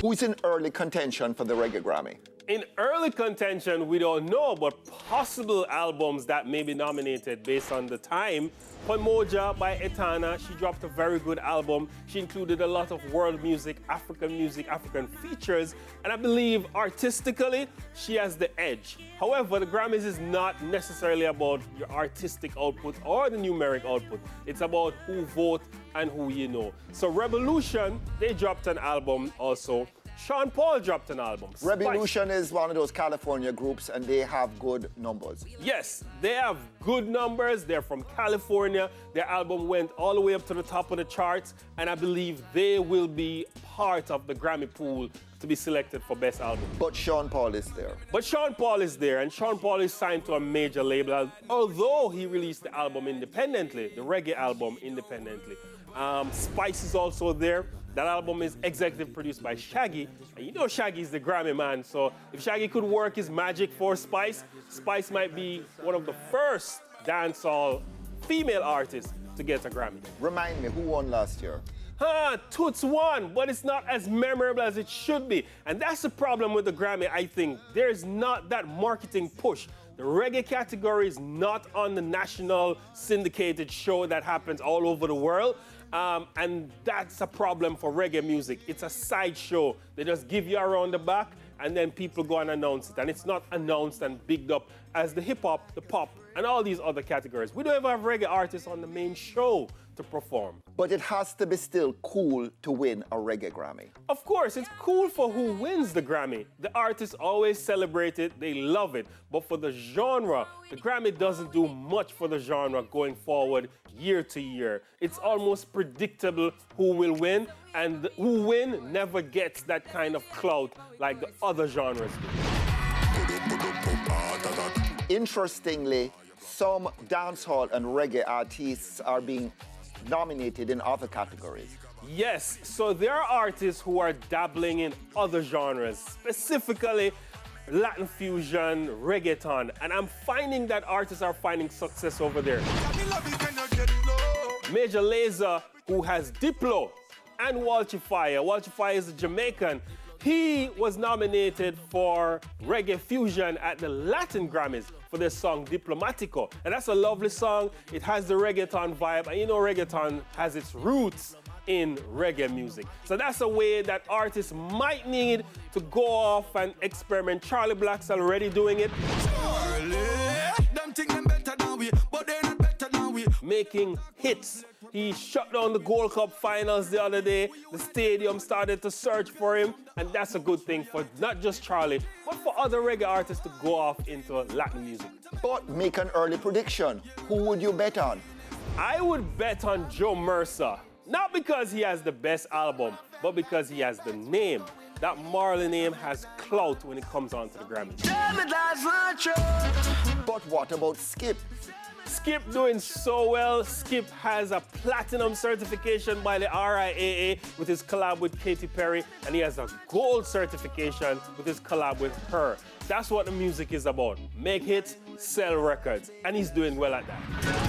Who's in early contention for the Reggae Grammy? In early contention, we don't know, but possible albums that may be nominated based on the time. Pomoja by Etana, she dropped a very good album. She included a lot of world music, African features, and I believe artistically, she has the edge. However, the Grammys is not necessarily about your artistic output or the numeric output. It's about who vote and who you know. So Revolution, they dropped an album also. Sean Paul dropped an album. Revolution is one of those California groups, and they have good numbers. Yes, they have good numbers. They're from California. Their album went all the way up to the top of the charts, and I believe they will be part of the Grammy pool to be selected for Best Album. But Sean Paul is there. But Sean Paul is there, and Sean Paul is signed to a major label, although he released the album independently, the reggae album independently. Spice is also there. That album is executive produced by Shaggy, and you know Shaggy's the Grammy man, so if Shaggy could work his magic for Spice, Spice might be one of the first dancehall female artists to get a Grammy. Remind me, who won last year? Toots won, but it's not as memorable as it should be. And that's the problem with the Grammy, I think. There's not that marketing push. The reggae category is not on the national syndicated show that happens all over the world. And that's a problem for reggae music. It's a side show. They just give you around the back and then people go and announce it. And it's not announced and bigged up as the hip hop, the pop, and all these other categories. We don't ever have reggae artists on the main show to perform. But it has to be still cool to win a Reggae Grammy. Of course, it's cool for who wins the Grammy. The artists always celebrate it, they love it. But for the genre, the Grammy doesn't do much for the genre going forward year to year. It's almost predictable who will win, and who win never gets that kind of clout like the other genres do. Interestingly, some dancehall and reggae artists are being nominated in other categories. Yes, so there are artists who are dabbling in other genres, specifically Latin fusion, reggaeton, and I'm finding that artists are finding success over there. Major Lazer, who has Diplo, and Walter Fire. Walter Fire is a Jamaican. He was nominated for reggae fusion at the Latin Grammys for their song Diplomatico. And that's a lovely song. It has the reggaeton vibe. And you know reggaeton has its roots in reggae music. So that's a way that artists might need to go off and experiment. Charlie Black's already doing it. Making hits. He shut down the Gold Cup finals the other day. The stadium started to search for him, and that's a good thing for not just Charlie, but for other reggae artists to go off into Latin music. But make an early prediction. Who would you bet on? I would bet on Joe Mercer. Not because he has the best album, but because he has the name. That Marley name has clout when it comes on to the Grammy. But what about Skip? Skip doing so well. Skip has a platinum certification by the RIAA with his collab with Katy Perry, and he has a gold certification with his collab with her. That's what the music is about. Make hits, sell records, and he's doing well at that.